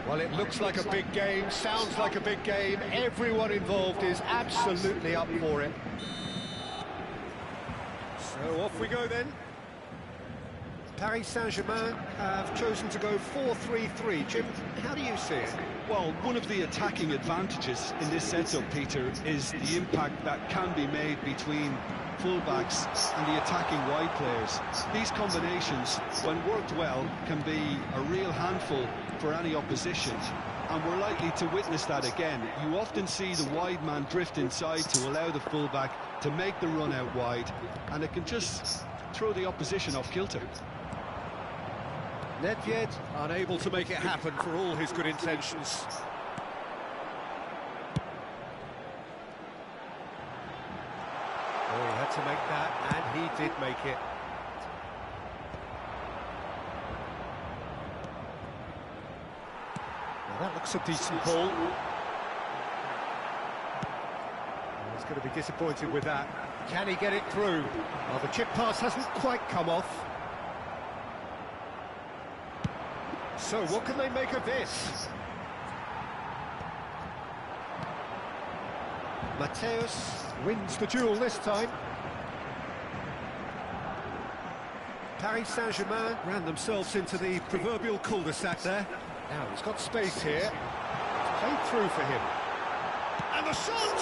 Well, it looks like a big game, sounds like a big game. Everyone involved is absolutely up for it. So off we go then. Paris Saint-Germain have chosen to go 4-3-3. Jim, how do you see it? Well, one of the attacking advantages in this setup, Peter, is the impact that can be made between fullbacks and the attacking wide players. These combinations, when worked well, can be a real handful for any opposition, and we're likely to witness that again. You often see the wide man drift inside to allow the fullback to make the run out wide, and it can just throw the opposition off kilter. Nedved unable to make it happen for all his good intentions. Oh, he had to make that, and he did make it. Now that looks a decent ball. He's going to be disappointed with that. Can he get it through? Well, the chip pass hasn't quite come off. So what can they make of this? Mateus wins the duel this time. Paris Saint-Germain ran themselves into the proverbial cul-de-sac there. Now he's got space here. It's played through for him. And the shot!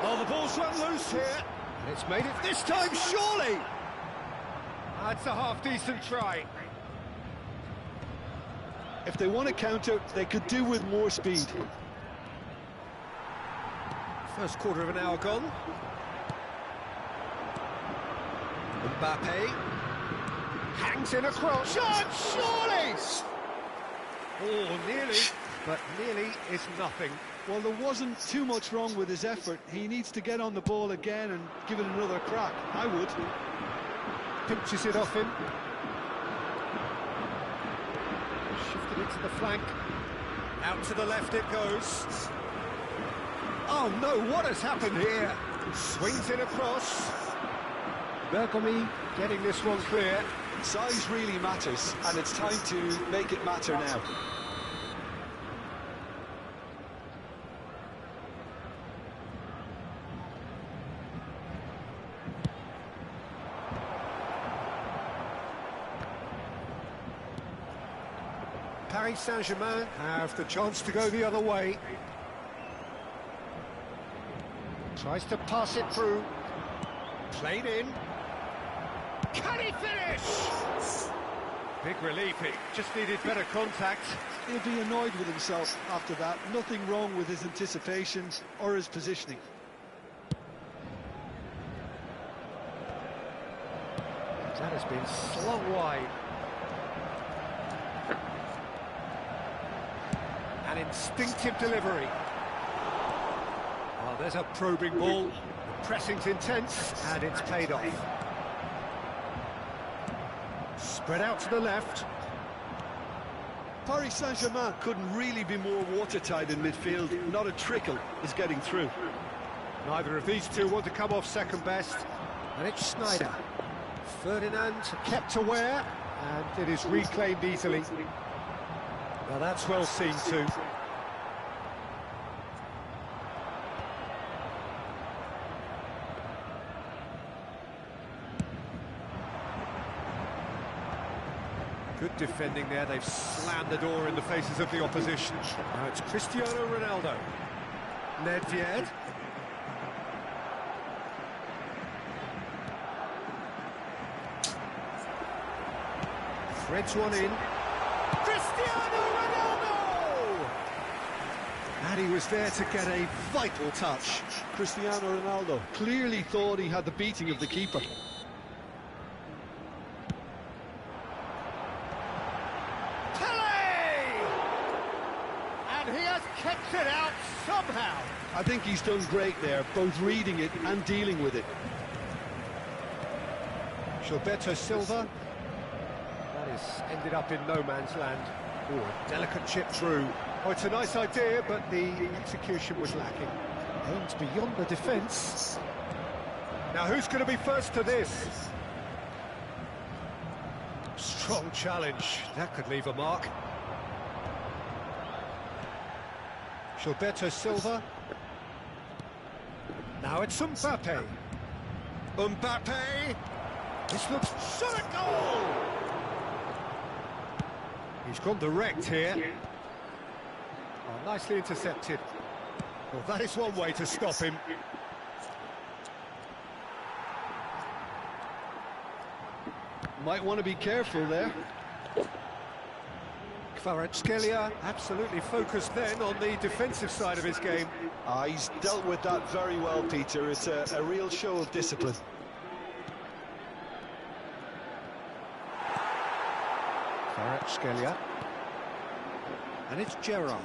Oh, the ball's run loose here. And it's made it this time, surely! That's a half-decent try. If they want to counter, they could do with more speed. First quarter of an hour gone. Mbappe hangs in a cross. Shot, surely! Oh, nearly, but nearly is nothing. Well, there wasn't too much wrong with his effort. He needs to get on the ball again and give it another crack. I would. Pinches it off him. Shifted it to the flank. Out to the left it goes. Oh no, what has happened here? Swings it across. Bergomi getting this one clear. Size really matters, and it's time to make it matter now. Paris Saint-Germain have the chance to go the other way. Tries to pass it through. Played in. Can he finish? Big relief, it just needed better contact. He'll be annoyed with himself after that. Nothing wrong with his anticipation or his positioning. That has been slung wide. An instinctive delivery. Well, there's a probing ball. The pressing's intense, and it's paid off. Spread out to the left. Paris Saint-Germain couldn't really be more watertight in midfield. Not a trickle is getting through. Neither of these two want to come off second best. And it's Schneider. Ferdinand kept aware, and it is reclaimed easily. Well, that's well seen too. Good defending there. They've slammed the door in the faces of the opposition. Now it's Cristiano Ronaldo. Nedved. Threads one in. Cristiano Ronaldo! And he was there to get a vital touch. Cristiano Ronaldo clearly thought he had the beating of the keeper. And he has kept it out somehow. I think he's done great there, both reading it and dealing with it. Gilberto Silva. That is ended up in no man's land. Oh, a delicate chip through. Oh, it's a nice idea, but the execution was lacking. Aimed beyond the defence. Now who's going to be first to this? Strong challenge. That could leave a mark. Gilberto Silva. Now it's Mbappe. Mbappe! This looks shot at goal! He's gone direct here. Oh, nicely intercepted. Well, that is one way to stop him. Might want to be careful there. Kvaratskhelia absolutely focused then on the defensive side of his game. He's dealt with that very well, Peter. It's a real show of discipline. Kvaratskhelia. And it's Gerrard.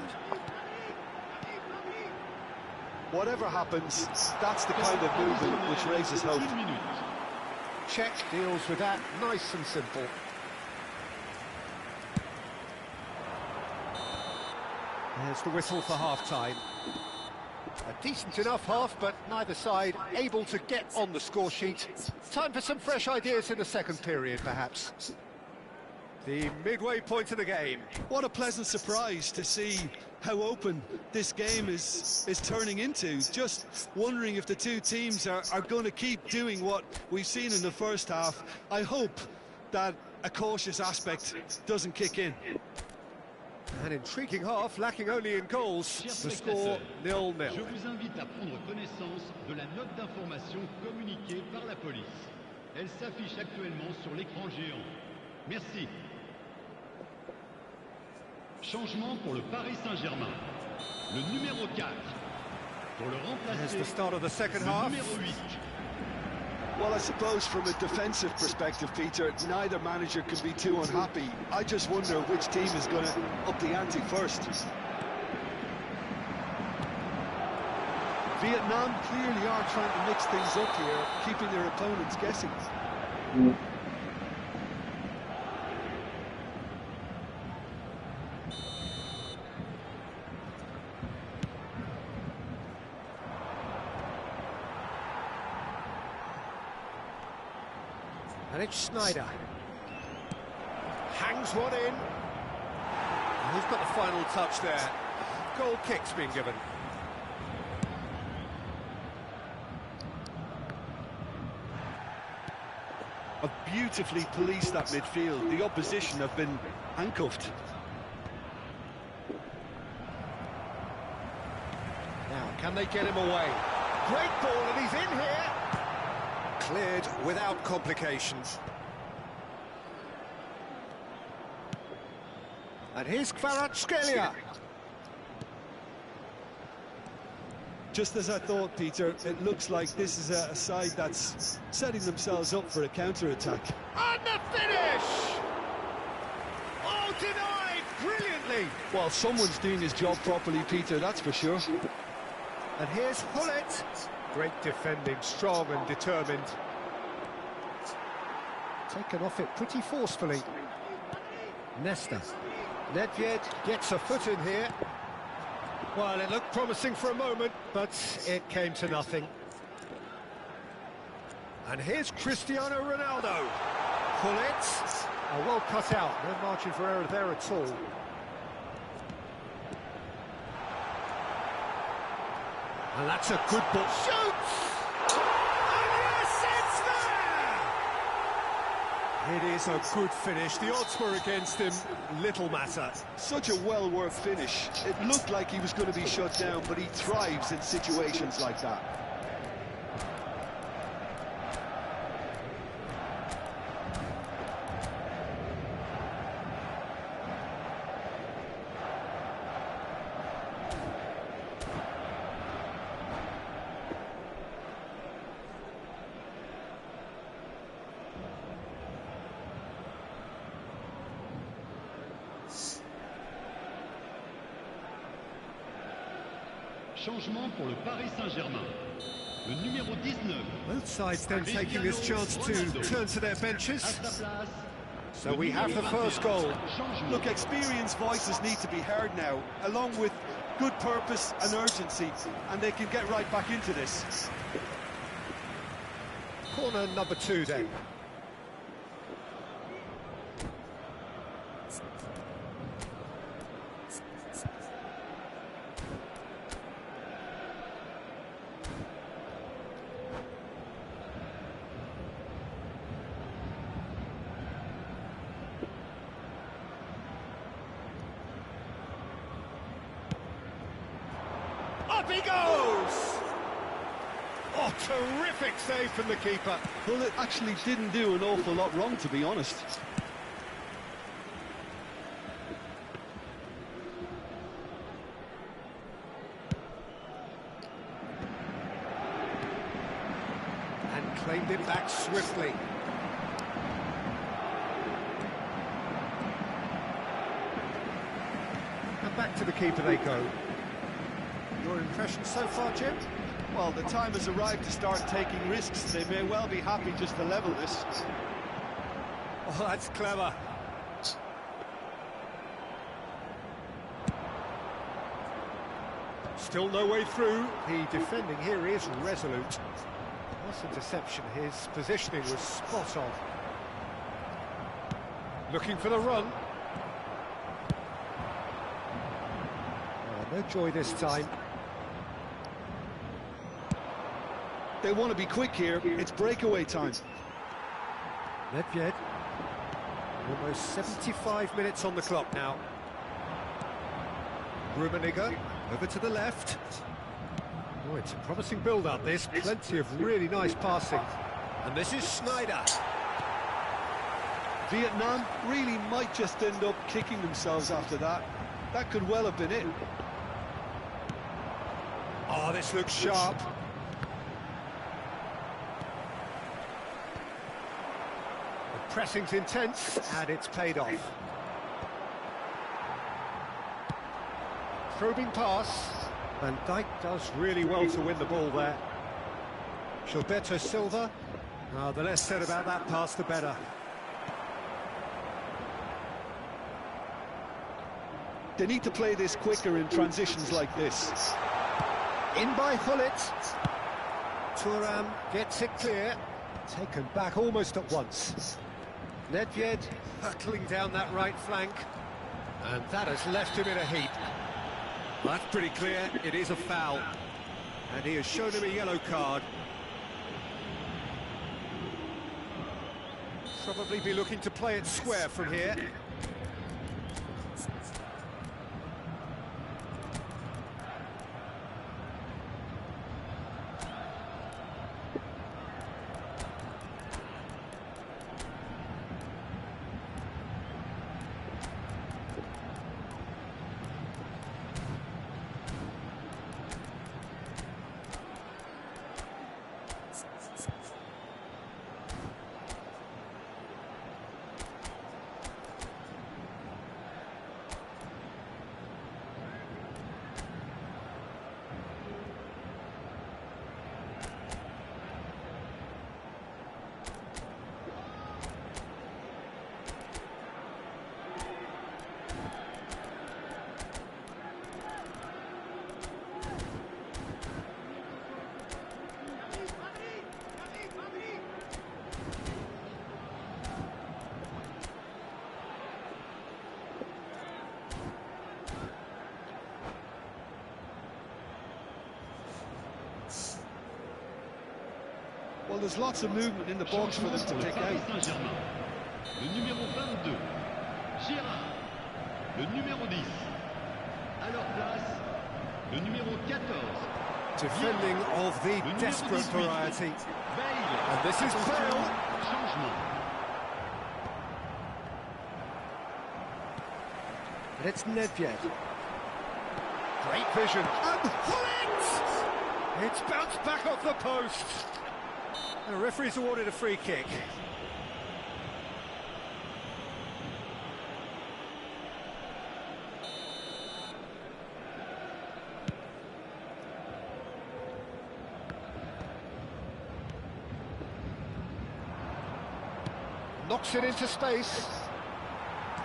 Whatever happens, that's the kind of movement which raises hope. Czech deals with that nice and simple. There's the whistle for half-time. A decent enough half, but neither side able to get on the score sheet. Time for some fresh ideas in the second period, perhaps. The midway point of the game. What a pleasant surprise to see how open this game is turning into. Just wondering if the two teams are going to keep doing what we've seen in the first half. I hope that a cautious aspect doesn't kick in. An intriguing half, lacking only in goals. The score 0-0. Je vous invite à prendre connaissance de la note d'information communiquée par la police. Elle s'affiche actuellement sur l'écran géant. Merci. Changement pour le Paris Saint-Germain. Le numéro 4. Pour le remplacer. There's the start of the second half. Numéro 8. Well, I suppose from a defensive perspective, Peter, neither manager can be too unhappy. I just wonder which team is going to up the ante first. Vietnam clearly are trying to mix things up here, keeping their opponents guessing. And it's Sneijder. Hangs one in. And he's got the final touch there. Goal kick's been given. Have beautifully policed that midfield. The opposition have been handcuffed. Now, can they get him away? Great ball, and he's in here. Cleared without complications. And here's Kvaratskhelia. Just as I thought, Peter, it looks like this is a side that's setting themselves up for a counter-attack. And the finish! Oh, denied brilliantly. Well, someone's doing his job properly, Peter, that's for sure. And here's Hullet. Great defending, strong and determined. Taken off it pretty forcefully. Nesta. Nedved gets a foot in here. Well, it looked promising for a moment, but it came to nothing. And here's Cristiano Ronaldo. Hullet. Well cut out, no margin for error there at all. And that's a good ball. Shoots! And yes, it's there! It is a good finish. The odds were against him. Little matter. Such a well-worked finish. It looked like he was going to be shut down, but he thrives in situations like that. Changement pour le Paris Saint-Germain. Le numéro 19. Both sides then taking this chance to turn to their benches. So we have the first goal. Look, experienced voices need to be heard now, along with good purpose and urgency, and they can get right back into this. Corner number 2 then. Up he goes! Oh, terrific save from the keeper. Well, it actually didn't do an awful lot wrong, to be honest. And claimed it back swiftly. And back to the keeper they go. Your impression so far, Jim? Well, the time has arrived to start taking risks. They may well be happy just to level this. Oh, that's clever. Still no way through. The defending here is resolute. Nice interception. His positioning was spot on. Looking for the run. Oh, no joy this time. They want to be quick here. It's breakaway time. Nedved. Almost 75 minutes on the clock now. Rummenigge over to the left. Oh, it's a promising build-up, this. Plenty of really nice passing. And this is Schneider. Vietnam really might just end up kicking themselves after that. That could well have been it. Oh, this looks sharp. The pressing's intense, and it's paid off. Probing pass. Van Dijk does really well to win the ball there. Gilberto Silva. Oh, the less said about that pass, the better. They need to play this quicker in transitions like this. In by Hullet. Thuram gets it clear. Taken back almost at once. Nedved hurtling down that right flank. And that has left him in a heap. That's pretty clear, it is a foul. And he has shown him a yellow card. Probably be looking to play it square from here. Well, there's lots of movement in the box for them to pick out. Le numéro 22, Gérard. Le numéro 10. À leur place, le numéro 14. Defending of the desperate variety. And this is Bale. Changement. And it's Nedved. Great vision. And Hullet! It's bounced back off the post. The referee's awarded a free kick. Knocks it into space.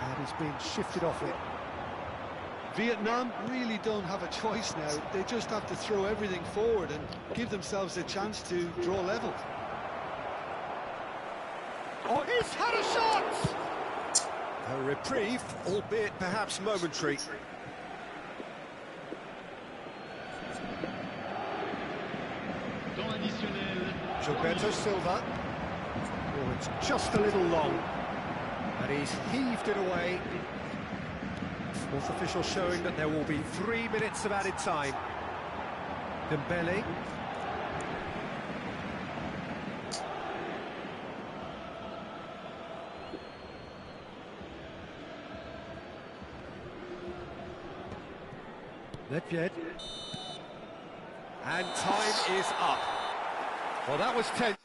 And he's been shifted off it. Vietnam really don't have a choice now. They just have to throw everything forward and give themselves a chance to draw level. has had a shot! A reprieve, albeit perhaps momentary. Temps additionnel. Gilberto Silva. Oh, it's just a little long. And he's heaved it away. Fourth official showing that there will be 3 minutes of added time. Dembele. Nedved. And time is up. Well, that was tense.